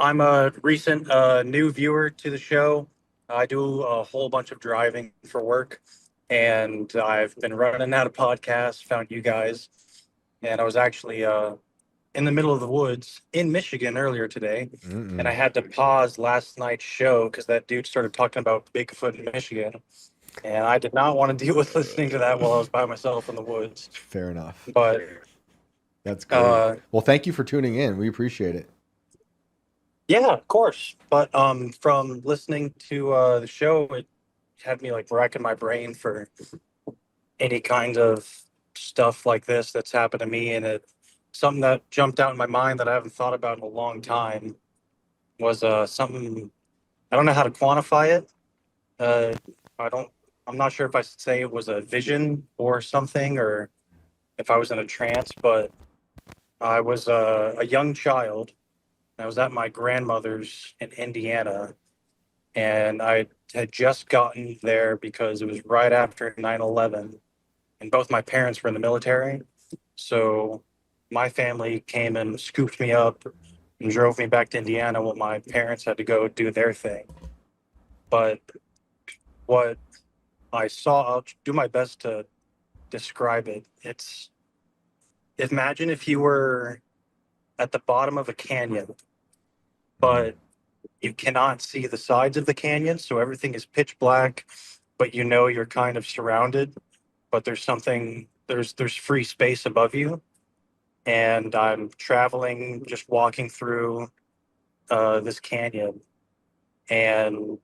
I'm a recent new viewer to the show. I do a whole bunch of driving for work, and I've been running out of podcasts, found you guys, and I was actually in the middle of the woods in Michigan earlier today, and I Mm-mm. had to pause last night's show because that dude started talking about Bigfoot in Michigan, and I did not want to deal with listening to that while I was by myself in the woods. Fair enough. But That's great. uh, Well, thank you for tuning in. We appreciate it. yeah, of course. But from listening to the show, it had me like racking my brain for any kind of stuff like this that's happened to me, and it something that jumped out in my mind that I haven't thought about in a long time was something I don't know how to quantify it. Uh, I don't. I'm not sure if I should say it was a vision or something, or if I was in a trance. But I was a young child. I was at my grandmother's in Indiana, and I had just gotten there because it was right after 9/11, and both my parents were in the military. So my family came and scooped me up and drove me back to Indiana while my parents had to go do their thing. But what I saw, I'll do my best to describe it. It's imagine if you were at the bottom of a canyon, Mm. but you cannot see the sides of the canyon, so everything is pitch black, but you know you're kind of surrounded, but there's free space above you, and I'm traveling, just walking through this canyon, and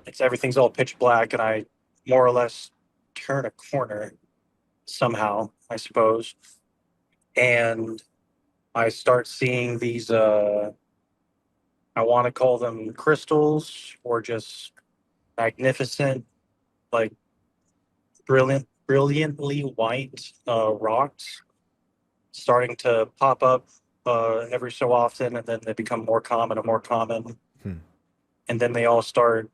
it's everything's all pitch black, and I more or less turn a corner somehow, I suppose, and I start seeing these. I want to call them crystals or just magnificent, like brilliantly white rocks starting to pop up every so often, and then they become more common and more common, Hmm. and then they all start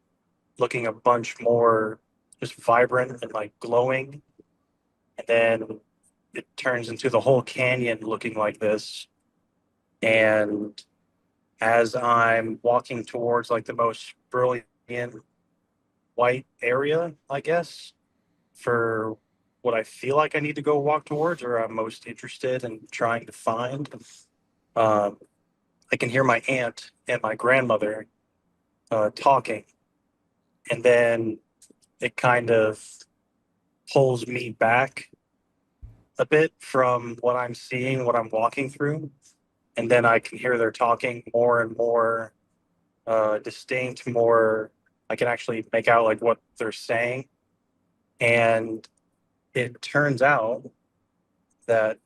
looking a bunch more just vibrant and like glowing, and then it turns into the whole canyon looking like this. And as I'm walking towards like the most brilliant white area, I guess, for what I feel like I need to go walk towards or I'm most interested in trying to find. Um, I can hear my aunt and my grandmother talking, and then it kind of pulls me back a bit from what I'm seeing, what I'm walking through, and then I can hear they're talking more and more distinct, more I can actually make out like what they're saying, and it turns out that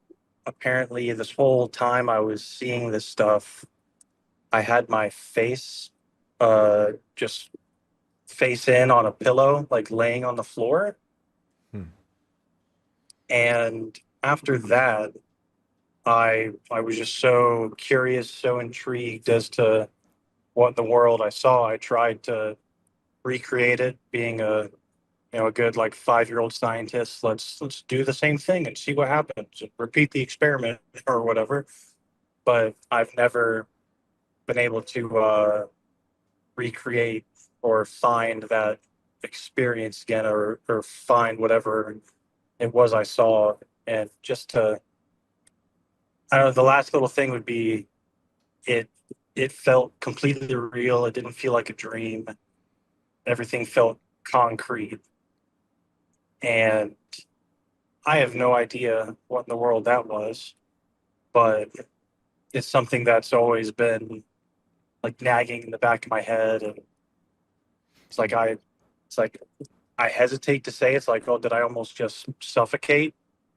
apparently this whole time I was seeing this stuff, I had my face just face in on a pillow, like laying on the floor. Hmm. And after that, I was just so curious, so intrigued as to what in the world I saw. I tried to recreate it, being a good like 5-year-old scientist. Let's do the same thing and see what happens. And repeat the experiment or whatever. But I've never been able to recreate or find that experience again, or find whatever it was I saw. And just to, I don't know, the last little thing would be it. It felt completely real. It didn't feel like a dream. Everything felt concrete, and I have no idea what in the world that was, but it's something that's always been like nagging in the back of my head, and it's like it's like I hesitate to say it's like, oh, did I almost just suffocate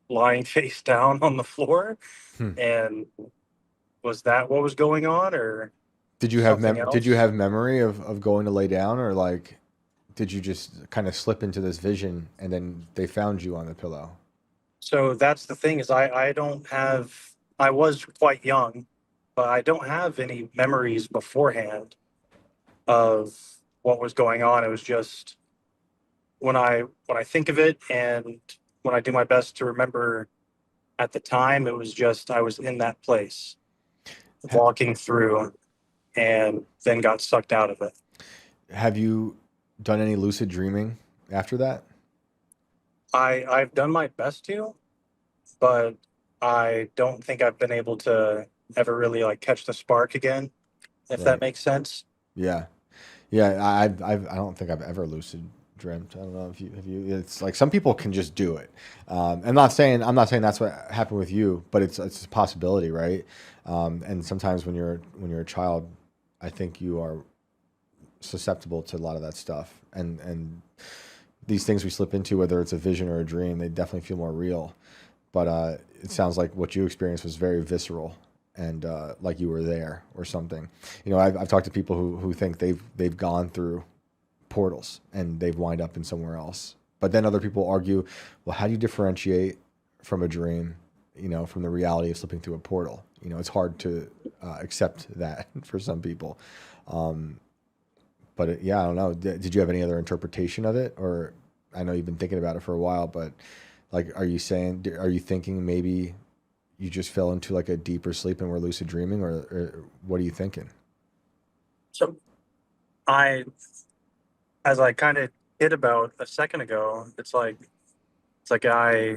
lying face down on the floor? Hmm. And was that what was going on, or Did you have something did you else? have memory of going to lay down, or like did you just kind of slip into this vision and then they found you on the pillow? So that's the thing is I don't have I was quite young, but I don't have any memories beforehand of what was going on. It was just when I think of it and when I do my best to remember at the time, it was just I was in that place Ha- walking through, and then got sucked out of it. Have you done any lucid dreaming after that? I've done my best to, but I don't think I've been able to ever really like catch the spark again, if that Right. makes sense. Yeah. Yeah. I don't think I've ever lucid dreamt. I don't know if you have you. It's like some people can just do it. I'm not saying that's what happened with you, but it's a possibility, right? And sometimes when you're a child, I think you are susceptible to a lot of that stuff, and these things we slip into, whether it's a vision or a dream, they definitely feel more real. But it sounds like what you experienced was very visceral and like you were there or something. You know, I've talked to people who think they've gone through portals and they've wind up in somewhere else. But then other people argue, well, how do you differentiate from a dream, you know, from the reality of slipping through a portal? You know, it's hard to accept that for some people. Um, yeah, I don't know. Did you have any other interpretation of it? Or I know you've been thinking about it for a while, but like, are you thinking maybe you just fell into like a deeper sleep and were lucid dreaming, or what are you thinking? So I, as I kind of hit about a second ago, it's like I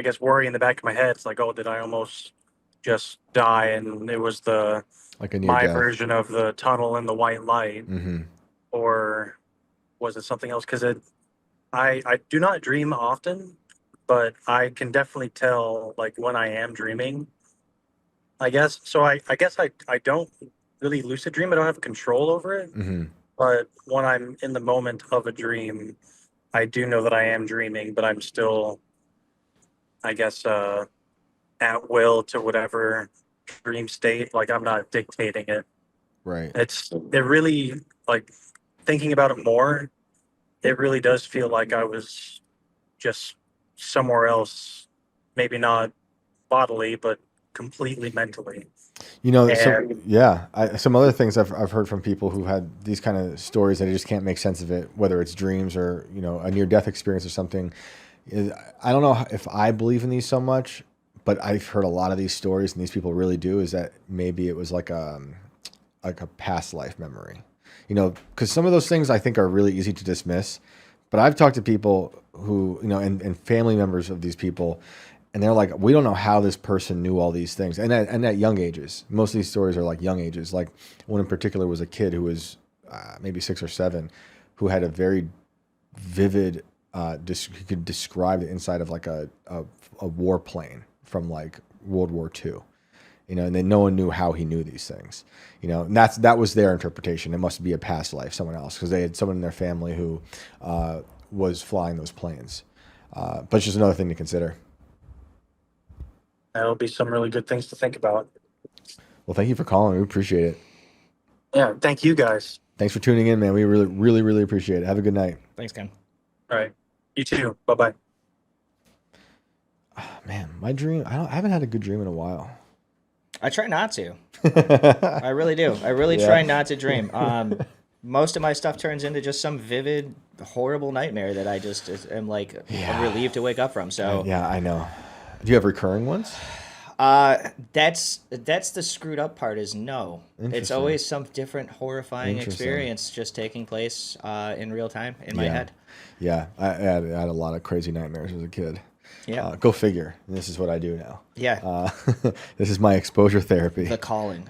guess worry in the back of my head. It's like, oh, did I almost just die? And it was the Like a near my death? version of the tunnel and the white light, Mm-hmm. or was it something else? Because I do not dream often, but I can definitely tell like when I am dreaming. I guess so. I guess I don't really lucid dream. I don't have control over it. Mm-hmm. But when I'm in the moment of a dream, I do know that I am dreaming, but I'm still, I guess, at will to whatever dream state. Like I'm not dictating it. Right. It really like thinking about it more. It really does feel like I was just somewhere else, maybe not bodily, but completely mentally. You know, And some other things I've heard from people who had these kind of stories that I just can't make sense of it, whether it's dreams or, you know, a near death experience or something. I don't know if I believe in these so much, but I've heard a lot of these stories, and these people really do. Is that maybe it was like a past life memory, you know? Because some of those things I think are really easy to dismiss, but I've talked to people who, you know, and family members of these people, and they're like, we don't know how this person knew all these things, and at young ages. Most of these stories are like young ages. Like one in particular was a kid who was maybe 6 or 7, who had a very vivid. He could describe the inside of like a warplane from like World War II. You know, and then no one knew how he knew these things. You know, and that was their interpretation. It must be a past life, someone else, because they had someone in their family who was flying those planes. But it's just another thing to consider. that'll be some really good things to think about. Well, thank you for calling. We appreciate it. Yeah. Thank you guys. Thanks for tuning in, man. We really, really, really appreciate it. Have a good night. Thanks, Ken. All right. You too. Bye bye. Man, my dream. I haven't had a good dream in a while. I try not to. I really do. I really Yeah. try not to dream. Most of my stuff turns into just some vivid, horrible nightmare that I just am like Yeah. relieved to wake up from. So Yeah, I know. Do you have recurring ones? that's the screwed up part is no. It's Interesting. always some different horrifying Interesting. experience just taking place in real time in my Yeah. head. Yeah, I had a lot of crazy nightmares as a kid. Yeah. Go figure. This is what I do now. Yeah. This is my exposure therapy. The calling.